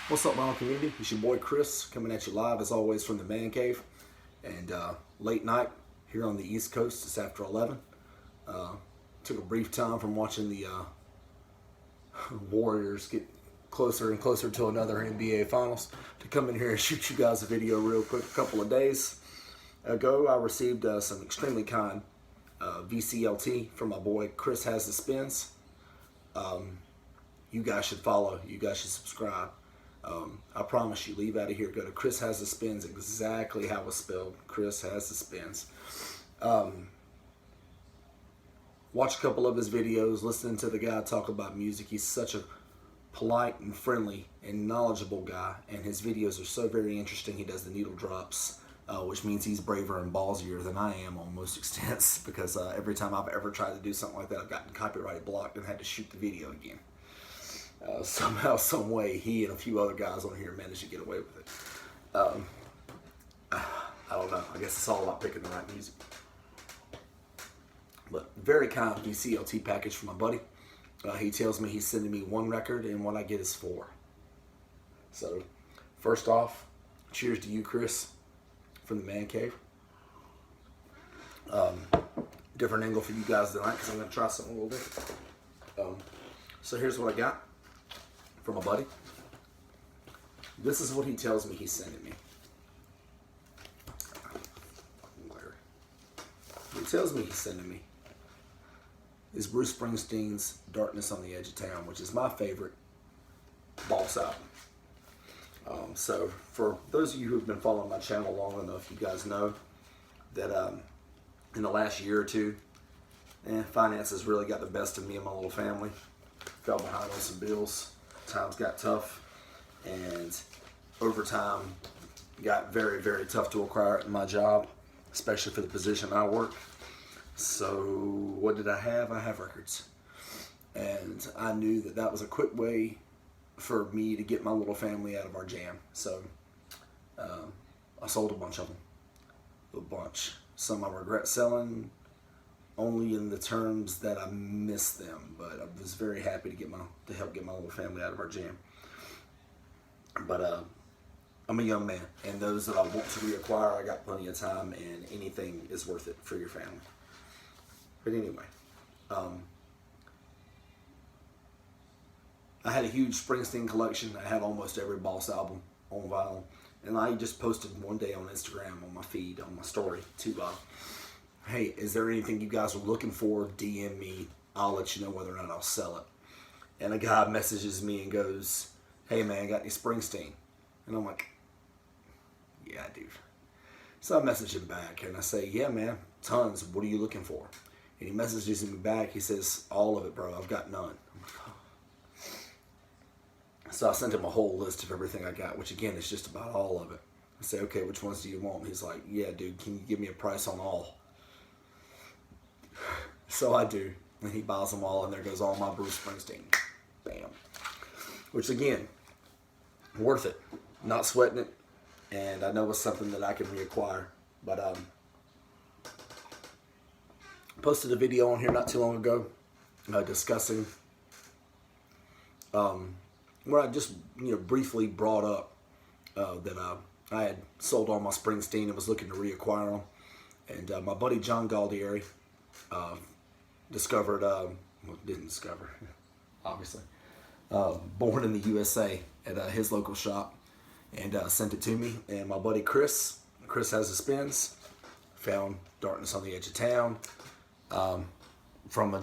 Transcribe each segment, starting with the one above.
What's up, Ronald community? It's your boy Chris coming at you live as always from the man cave. And late night here on the East Coast. It's after 11. Took a brief time from watching the Warriors get closer and closer to another NBA Finals to come in here and shoot you guys a video real quick. A couple of days ago, I received some extremely kind VCLT from my boy Chris Has the Spins. You guys should follow. You guys should subscribe. I promise you, leave out of here, go to Chris Has the Spins, exactly how it's spelled. Chris Has the Spins. Watch a couple of his videos, listening to the guy talk about music. He's such a polite and friendly and knowledgeable guy, and his videos are so very interesting. He does the needle drops, which means he's braver and ballsier than I am on most extents, because every time I've ever tried to do something like that, I've gotten copyright blocked and had to shoot the video again. Somehow, some way, he and a few other guys on here managed to get away with it. I don't know. I guess it's all about picking the right music. But very kind VCLT package from my buddy. He tells me he's sending me one record, and what I get is 4. So, first off, cheers to you, Chris, from the man cave. Different angle for you guys tonight, because I'm going to try something a little different. So here's what I got from a buddy. This is what he tells me he's sending me. He tells me he's sending me is Bruce Springsteen's Darkness on the Edge of Town, which is my favorite Boss album. So for those of you who've been following my channel long enough, you guys know that in the last year or two, finances really got the best of me and my little family. Fell behind on some bills. Times got tough, and overtime got very, very tough to acquire in my job, especially for the position I work. So what did I have? I have records. And I knew that that was a quick way for me to get my little family out of our jam. So I sold a bunch of them. A bunch. Some I regret selling, only in the terms that I miss them, but I was very happy to help get my little family out of our jam. But I'm a young man, and those that I want to reacquire, I got plenty of time, and anything is worth it for your family. But anyway, I had a huge Springsteen collection. I had almost every Boss album on vinyl, and I just posted one day on Instagram, on my feed, on my story, to hey, is there anything you guys are looking for? DM me. I'll let you know whether or not I'll sell it. And a guy messages me and goes, hey man, got any Springsteen? And I'm like, yeah, dude. So I message him back and I say, yeah man, tons. What are you looking for? And he messages me back. He says, all of it, bro. I've got none. I'm like, oh. So I sent him a whole list of everything I got, which again is just about all of it. I say, okay, which ones do you want? He's like, yeah, dude, can you give me a price on all? So I do, and he buys them all, and there goes all my Bruce Springsteen. Bam. Which again, worth it. Not sweating it, and I know it's something that I can reacquire. But posted a video on here not too long ago discussing where I just briefly brought up that I had sold all my Springsteen and was looking to reacquire them, and my buddy John Galdieri discovered, didn't discover, obviously, born in the USA at his local shop, and sent it to me. And my buddy Chris Has the Spins, found Darkness on the Edge of Town from a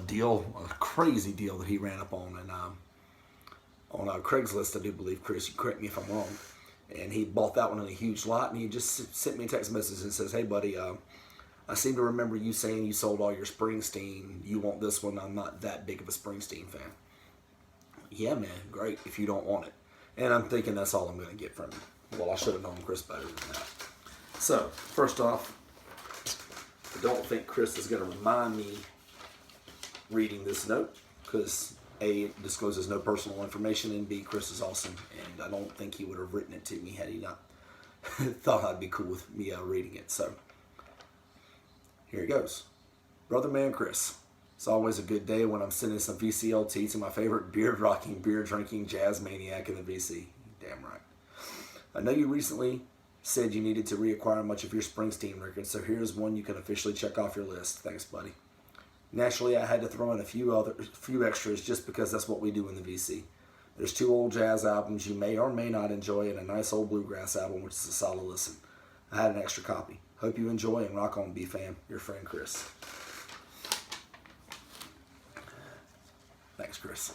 crazy deal that he ran up on, and on Craigslist, I do believe. Chris, you correct me if I'm wrong. And he bought that one in a huge lot, and he just sent me a text message and says, hey buddy, I seem to remember you saying you sold all your Springsteen. You want this one? I'm not that big of a Springsteen fan. Yeah, man, great if you don't want it. And I'm thinking that's all I'm going to get from him. Well, I should have known Chris better than that. So, first off, I don't think Chris is going to remind me reading this note, because A, it discloses no personal information, and B, Chris is awesome, and I don't think he would have written it to me had he not thought I'd be cool with me reading it. So, here it goes. Brother man Chris, it's always a good day when I'm sending some VCLT to my favorite beard-rocking, beer-drinking jazz maniac in the VC. Damn right. I know you recently said you needed to reacquire much of your Springsteen records, so here's one you can officially check off your list. Thanks, buddy. Naturally, I had to throw in a few extras just because that's what we do in the VC. There's 2 old jazz albums you may or may not enjoy, and a nice old bluegrass album, which is a solid listen. I had an extra copy. Hope you enjoy, and rock on, B-Fam. Your friend, Chris. Thanks, Chris.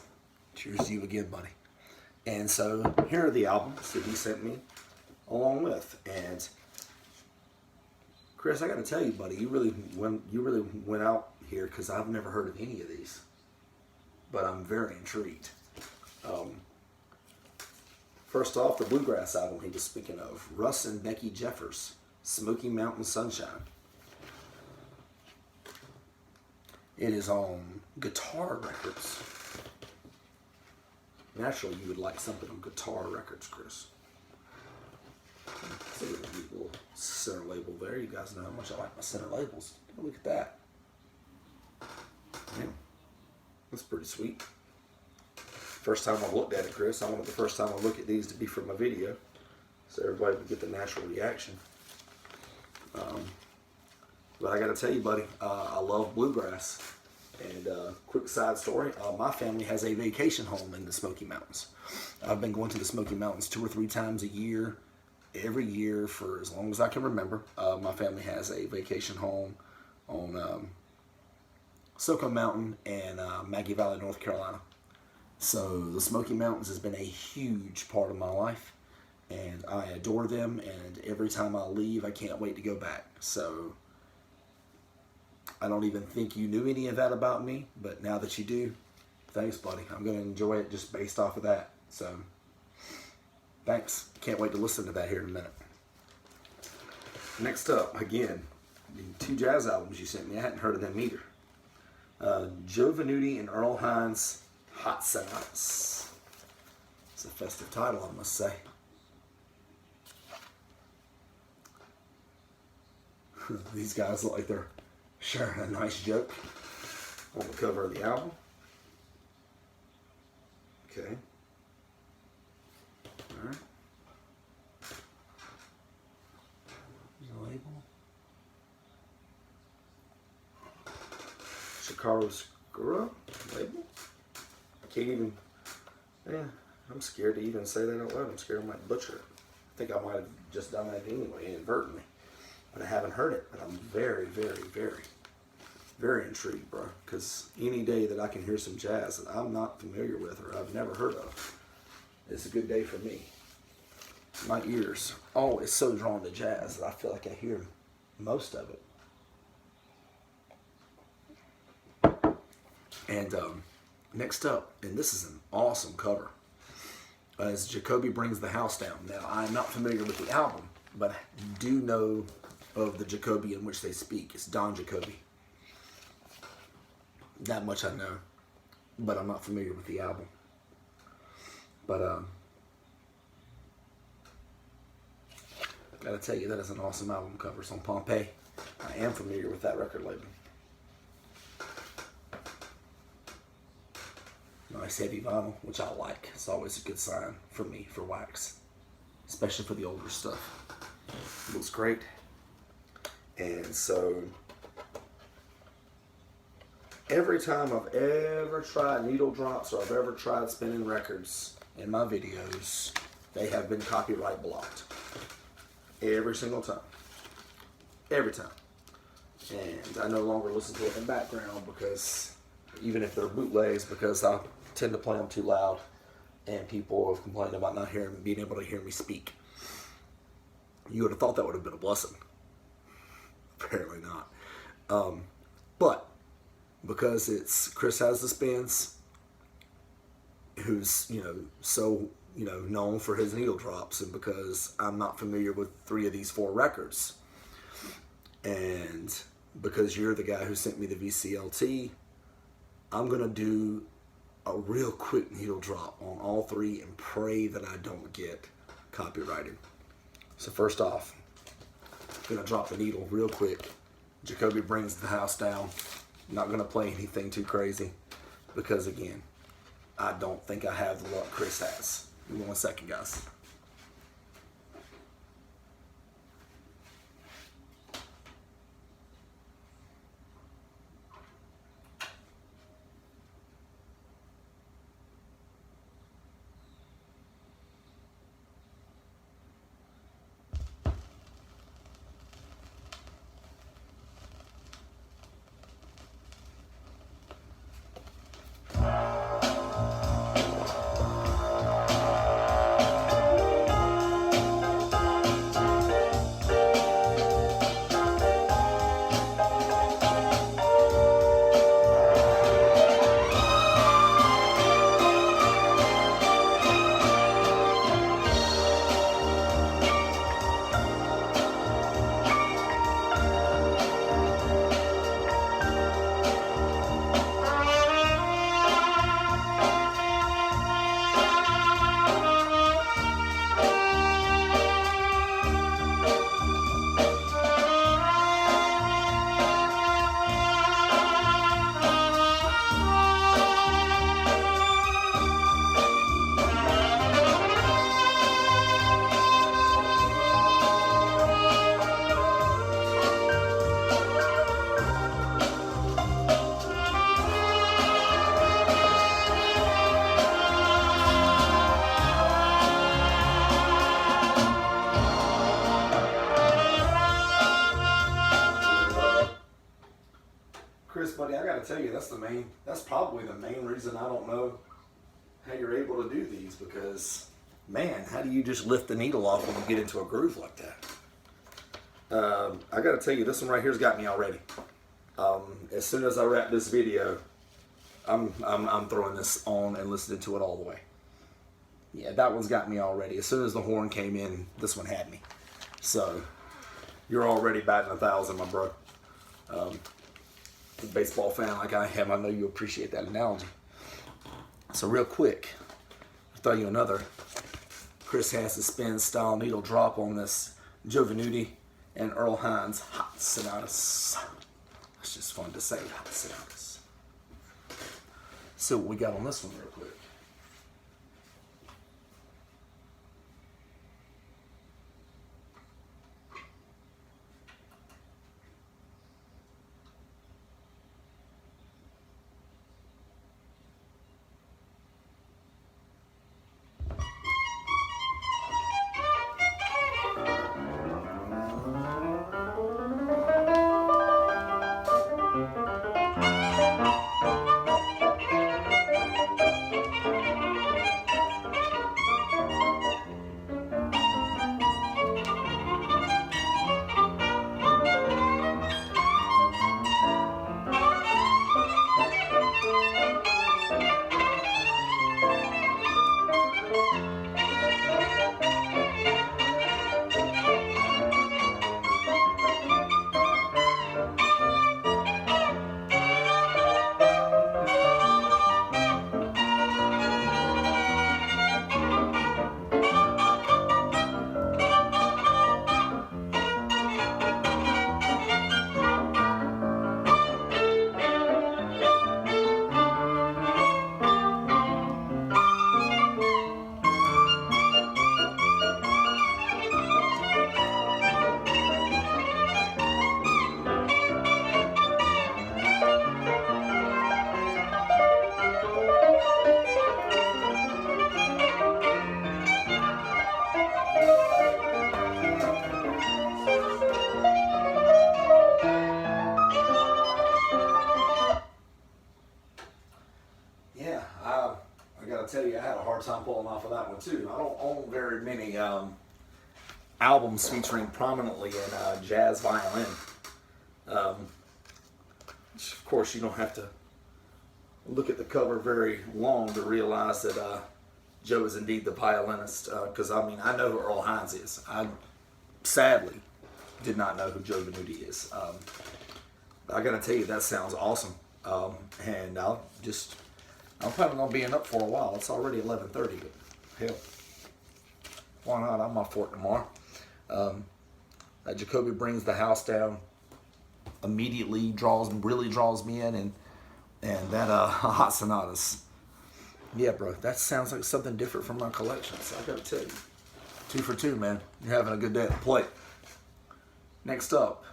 Cheers to you again, buddy. And so here are the albums that he sent me along with. And Chris, I got to tell you, buddy, you really went out here because I've never heard of any of these, but I'm very intrigued. First off, the bluegrass album he was speaking of, Russ and Becky Jeffers, Smoky Mountain Sunshine. It is on Guitar Records. Naturally, you would like something on Guitar Records, Chris. See a little center label there. You guys know how much I like my center labels. Look at that. Yeah, that's pretty sweet. First time I've looked at it, Chris. I want the first time I look at these to be for my video, so everybody would get the natural reaction. But I got to tell you, buddy, I love bluegrass. And quick side story, my family has a vacation home in the Smoky Mountains. I've been going to the Smoky Mountains 2 or 3 times a year, every year for as long as I can remember. My family has a vacation home on Soco Mountain and Maggie Valley, North Carolina. So the Smoky Mountains has been a huge part of my life, and I adore them, and every time I leave, I can't wait to go back. So I don't even think you knew any of that about me, but now that you do, thanks, buddy. I'm going to enjoy it just based off of that. So thanks. Can't wait to listen to that here in a minute. Next up, again, the 2 jazz albums you sent me. I hadn't heard of them either. Joe Venuti and Earl Hines, Hot Sauce. It's a festive title, I must say. These guys look like they're sharing a nice joke on the cover of the album. Okay. Alright. There's a label. Chicago label. I can't even, I'm scared to even say that out loud. I'm scared I might butcher it. I think I might have just done that anyway, inadvertently. But I haven't heard it. But I'm very, very, very, very intrigued, bro. Because any day that I can hear some jazz that I'm not familiar with or I've never heard of, it's a good day for me. My ears always so drawn to jazz that I feel like I hear most of it. And next up, and this is an awesome cover, is Jacoby Brings the House Down. Now, I'm not familiar with the album, but I do know of the Jacoby in which they speak. It's Don Jacoby. That much I know, but I'm not familiar with the album. But gotta tell you, that is an awesome album cover. It's on Pompeii. I am familiar with that record label. Nice heavy vinyl, which I like. It's always a good sign for me, for wax. Especially for the older stuff. It looks great. And so, every time I've ever tried needle drops or I've ever tried spinning records in my videos, they have been copyright blocked. Every single time. Every time. And I no longer listen to it in the background because, even if they're bootlegs, because I tend to play them too loud and people have complained about not being able to hear me speak. You would have thought that would have been a blessing. Apparently not. But because it's Chris Has the Spins, who's, so, known for his needle drops, and because I'm not familiar with 3 of these 4 records, and because you're the guy who sent me the VCLT, I'm going to do a real quick needle drop on all 3 and pray that I don't get copyrighted. So first off, I'm going to drop the needle real quick. Jacoby Brings the House Down. I'm not going to play anything too crazy because, again, I don't think I have the luck Chris has. Give me 1 second, guys. Yeah, I got to tell you, that's probably the main reason I don't know how you're able to do these, because, man, how do you just lift the needle off when you get into a groove like that? I got to tell you, this one right here's got me already. As soon as I wrap this video, I'm throwing this on and listening to it all the way. Yeah, that one's got me already. As soon as the horn came in, this one had me. So, you're already batting 1,000, my bro. A baseball fan like I am, I know you appreciate that analogy. So real quick, I'll throw you another Chris has the spin style needle drop on this Joe Venuti and Earl Hines Hot Sonatas. It's just fun to say, Hot Sonatas. See what we got on this one real quick. Tell you, I had a hard time pulling off of that one too. I don't own very many albums featuring prominently in jazz violin. Of course, you don't have to look at the cover very long to realize that Joe is indeed the violinist. Because I mean, I know who Earl Hines is. I sadly did not know who Joe Venuti is. I gotta tell you, that sounds awesome. And I'm probably gonna be up for a while. It's already 11:30, but hell, why not? I'm up for it tomorrow. Jacoby brings the house down. Immediately really draws me in, and that Hot Sonatas. Yeah, bro, that sounds like something different from my collection. So I gotta tell you, 2 for 2, man. You're having a good day at the plate. Next up,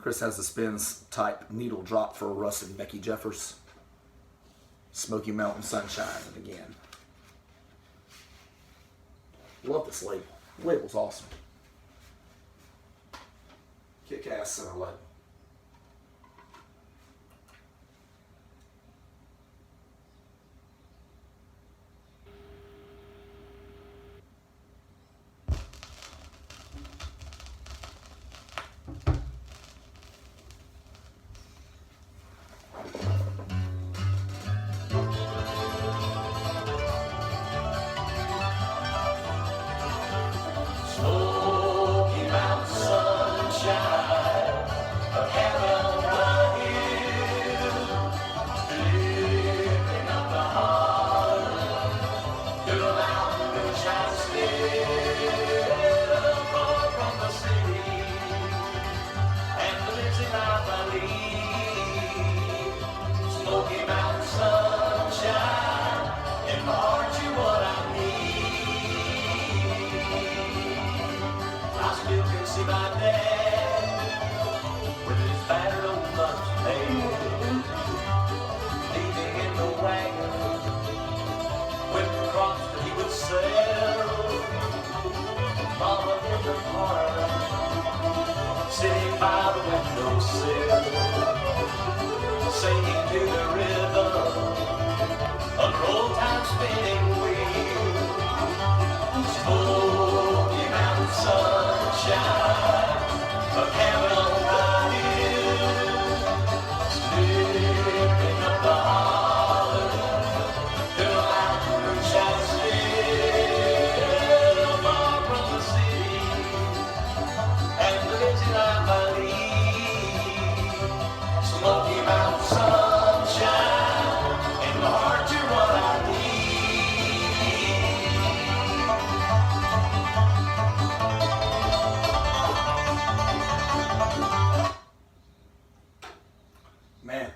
Chris has the spins type needle drop for Russ and Becky Jeffers. Smoky Mountain Sunshine, and again, love this label. The label's awesome. Kick-ass center lead. singing to the rhythm of an old time spinning wheel. Smoky mountain sunshine, a cabin on the hill, slipping up the holler to a mountain moonshine still, far from the city and the busy life I lead. Smoky mountain sunshine, in my heart you're what I need. Man,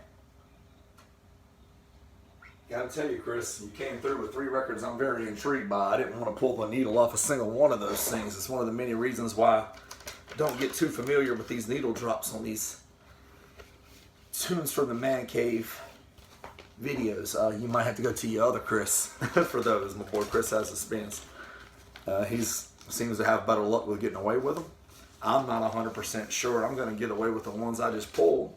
gotta tell you, Chris, you came through with 3 records I'm very intrigued by. I didn't want to pull the needle off a single one of those things. It's one of the many reasons why I don't get too familiar with these needle drops on these tunes from the Man Cave videos. You might have to go to your other Chris for those. My boy Chris Has the Spins. He seems to have better luck with getting away with them. I'm not 100% sure I'm going to get away with the ones I just pulled,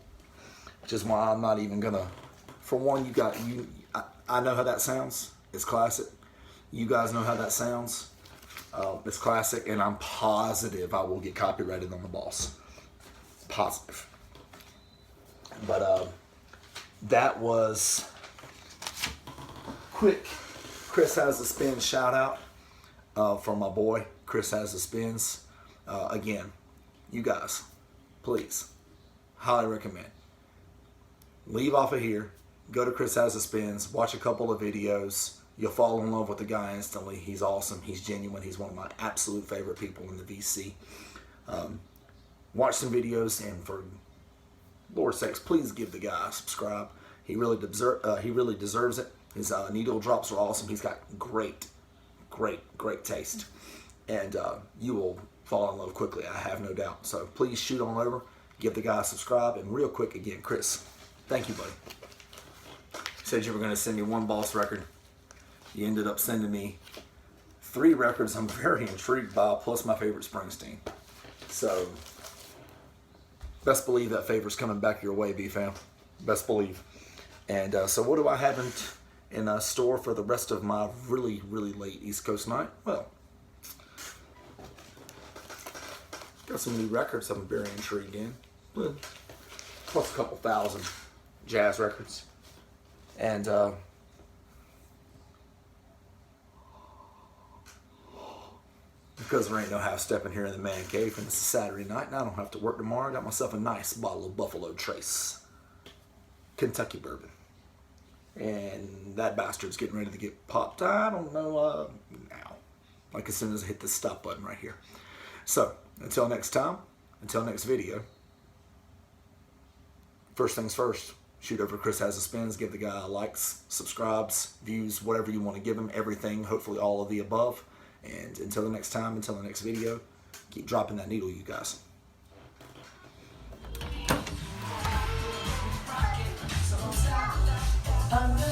which is why I'm not even going to. For one, I know how that sounds. It's classic. You guys know how that sounds. It's classic, and I'm positive I will get copyrighted on the boss. Positive. But that was quick. Chris Has the Spins shout out from my boy Chris Has the Spins. Again, you guys, please, highly recommend. Leave off of here. Go to Chris Has the Spins. Watch a couple of videos. You'll fall in love with the guy instantly. He's awesome. He's genuine. He's one of my absolute favorite people in the VC. Watch some videos, and for Lord's sakes, please give the guy a subscribe. He really deserves it. His needle drops are awesome. He's got great taste, and you will fall in love quickly. I have no doubt. So please shoot on over, give the guy a subscribe, and real quick again, Chris, thank you, buddy. You said you were going to send me 1 boss record. You ended up sending me 3 records I'm very intrigued by, plus my favorite Springsteen. So, best believe that favor's coming back your way, B-Fam. Best believe. And so what do I have in store for the rest of my really late East Coast night? Well, got some new records I'm very intrigued in. Plus a couple thousand jazz records. And because there ain't no half-stepping here in the Man Cave, and it's a Saturday night, and I don't have to work tomorrow, I got myself a nice bottle of Buffalo Trace Kentucky bourbon. And that bastard's getting ready to get popped, I don't know, now. Like as soon as I hit the stop button right here. So, until next time, until next video, first things first, shoot over to Chris Has the Spins, give the guy likes, subscribes, views, whatever you want to give him, everything, hopefully all of the above. And until the next time, until the next video, keep dropping that needle, you guys. Under